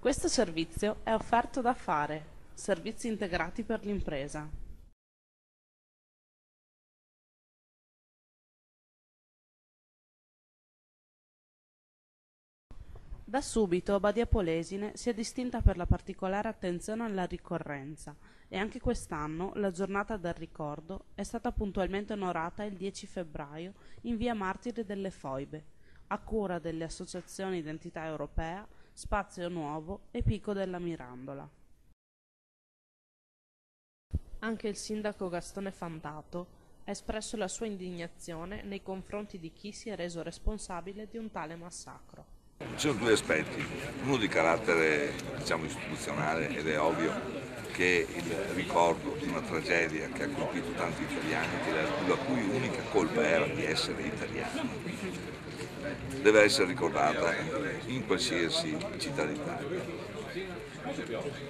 Questo servizio è offerto da Fare, servizi integrati per l'impresa. Da subito Badia Polesine si è distinta per la particolare attenzione alla ricorrenza e anche quest'anno la giornata del ricordo è stata puntualmente onorata il 10 febbraio in via Martiri delle Foibe, a cura delle associazioni Identità Europea, Spazio Nuovo e Pico della Mirandola. Anche il sindaco Gastone Fantato ha espresso la sua indignazione nei confronti di chi si è reso responsabile di un tale massacro. Ci sono due aspetti, uno di carattere istituzionale, ed è ovvio che il ricordo di una tragedia che ha colpito tanti italiani, la cui unica colpa era di essere italiani, deve essere ricordata in qualsiasi città d'Italia.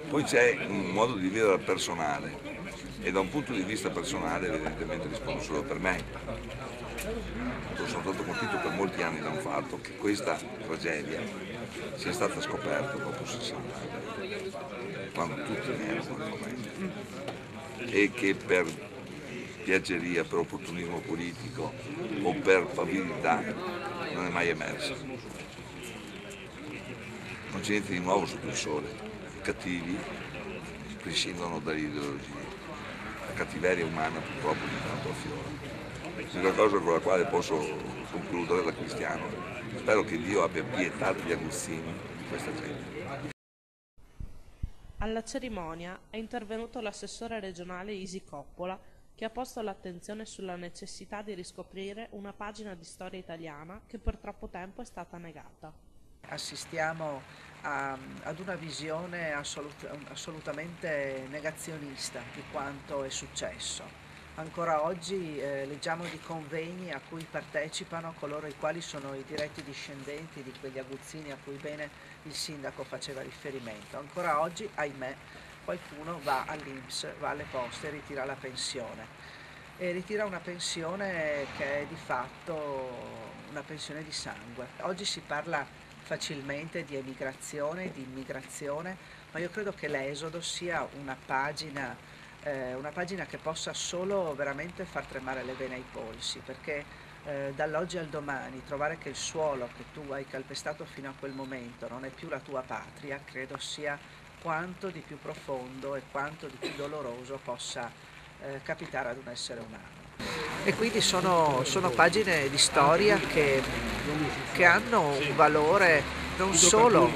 Poi c'è un modo di vivere personale, e da un punto di vista personale evidentemente rispondo solo per me. Sono stato colpito per molti anni da un fatto che questa tragedia sia stata scoperta dopo 60 anni, quando tutti ne erano al corrente, e che per piaggeria, per opportunismo politico o per pavidità non è mai emersa. Non c'è niente di nuovo sotto il sole, i cattivi prescindono dalle ideologie, la cattiveria umana purtroppo di tanto affiora. L'unica cosa con la quale posso concludere da cristiano, spero che Dio abbia pietà degli aguzzini di questa gente. Alla cerimonia è intervenuto l'assessore regionale Isi Coppola, che ha posto l'attenzione sulla necessità di riscoprire una pagina di storia italiana che per troppo tempo è stata negata. Assistiamo ad una visione assolutamente negazionista di quanto è successo. Ancora oggi leggiamo di convegni a cui partecipano coloro i quali sono i diretti discendenti di quegli aguzzini a cui bene il sindaco faceva riferimento. Ancora oggi, ahimè, qualcuno va all'INPS, va alle poste e ritira la pensione. E ritira una pensione che è di fatto una pensione di sangue. Oggi si parla facilmente di emigrazione, di immigrazione, ma io credo che l'esodo sia una pagina che possa solo veramente far tremare le vene ai polsi, perché dall'oggi al domani trovare che il suolo che tu hai calpestato fino a quel momento non è più la tua patria, credo sia quanto di più profondo e quanto di più doloroso possa capitare ad un essere umano. E quindi sono pagine di storia che hanno un valore non solo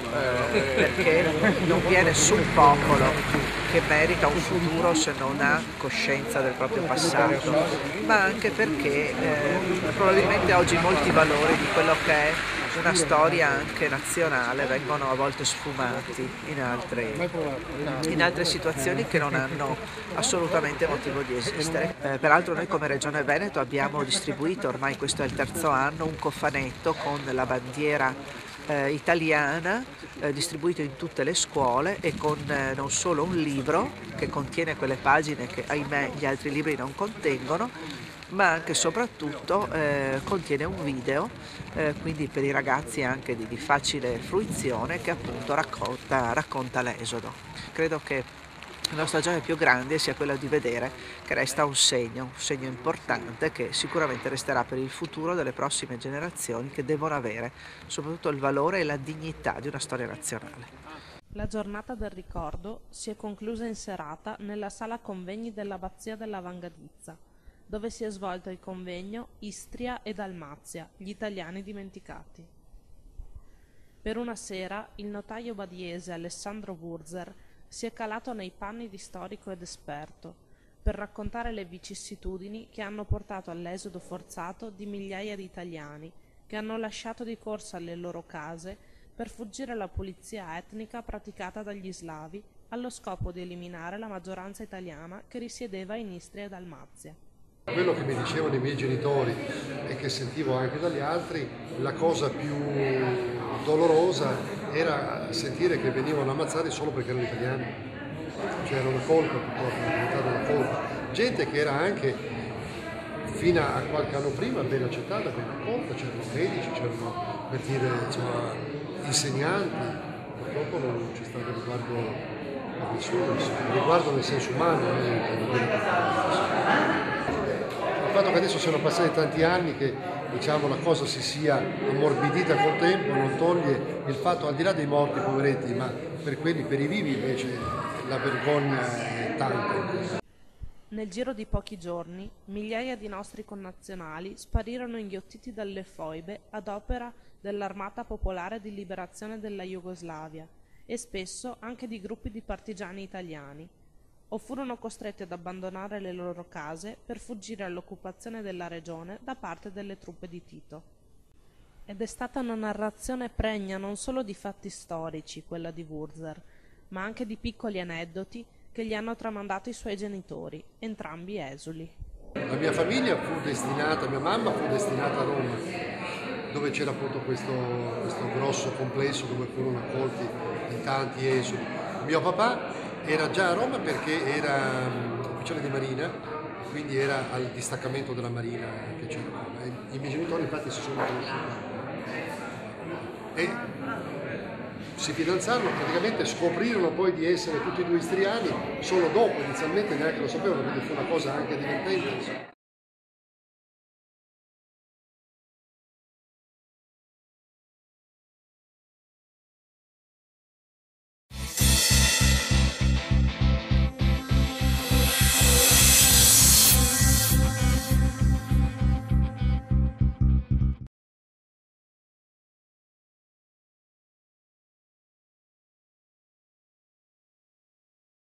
perché non vi è nessun popolo che merita un futuro se non ha coscienza del proprio passato, ma anche perché probabilmente oggi molti valori di quello che è una storia anche nazionale vengono a volte sfumati in altre situazioni che non hanno assolutamente motivo di esistere. Peraltro noi come Regione Veneto abbiamo distribuito, ormai questo è il terzo anno, un cofanetto con la bandiera italiana distribuito in tutte le scuole e con non solo un libro che contiene quelle pagine che ahimè gli altri libri non contengono, ma anche e soprattutto contiene un video, quindi per i ragazzi anche di facile fruizione, che appunto racconta l'esodo. Credo che la nostra gioia più grande sia quella di vedere che resta un segno importante che sicuramente resterà per il futuro delle prossime generazioni, che devono avere soprattutto il valore e la dignità di una storia nazionale. La giornata del ricordo si è conclusa in serata nella sala convegni dell'Abbazia della Vangadizza, dove si è svolto il convegno Istria e Dalmazia, gli italiani dimenticati. Per una sera il notaio badiese Alessandro Wurzer si è calato nei panni di storico ed esperto per raccontare le vicissitudini che hanno portato all'esodo forzato di migliaia di italiani che hanno lasciato di corsa le loro case per fuggire alla pulizia etnica praticata dagli slavi allo scopo di eliminare la maggioranza italiana che risiedeva in Istria e Dalmazia. Quello che mi dicevano i miei genitori e che sentivo anche dagli altri, la cosa più dolorosa era sentire che venivano ammazzati solo perché erano italiani. Cioè era una colpa, purtroppo, è diventata una colpa. Gente che era anche fino a qualche anno prima ben accettata, ben accolta, c'erano medici, c'erano per dire, insomma, insegnanti, purtroppo non c'è stato riguardo a nessuno, riguardo nel senso umano. Il fatto che adesso siano passati tanti anni, che diciamo la cosa si sia ammorbidita col tempo, non toglie il fatto, al di là dei morti poveretti, ma per i vivi invece la vergogna è tanta. Nel giro di pochi giorni, migliaia di nostri connazionali sparirono inghiottiti dalle foibe ad opera dell'Armata Popolare di Liberazione della Jugoslavia e spesso anche di gruppi di partigiani italiani, o furono costretti ad abbandonare le loro case per fuggire all'occupazione della regione da parte delle truppe di Tito. Ed è stata una narrazione pregna non solo di fatti storici, quella di Wurzer, ma anche di piccoli aneddoti che gli hanno tramandato i suoi genitori, entrambi esuli. La mia famiglia fu destinata, mia mamma fu destinata a Roma, dove c'era appunto questo grosso complesso dove furono accolti in tanti esuli. Mio papà era già a Roma perché era ufficiale di marina, quindi era al distaccamento della marina che c'era a Roma. I miei genitori infatti si sono conosciuti e si fidanzarono, praticamente scoprirono poi di essere tutti e due istriani solo dopo, inizialmente neanche lo sapevano, quindi fu una cosa anche divertente.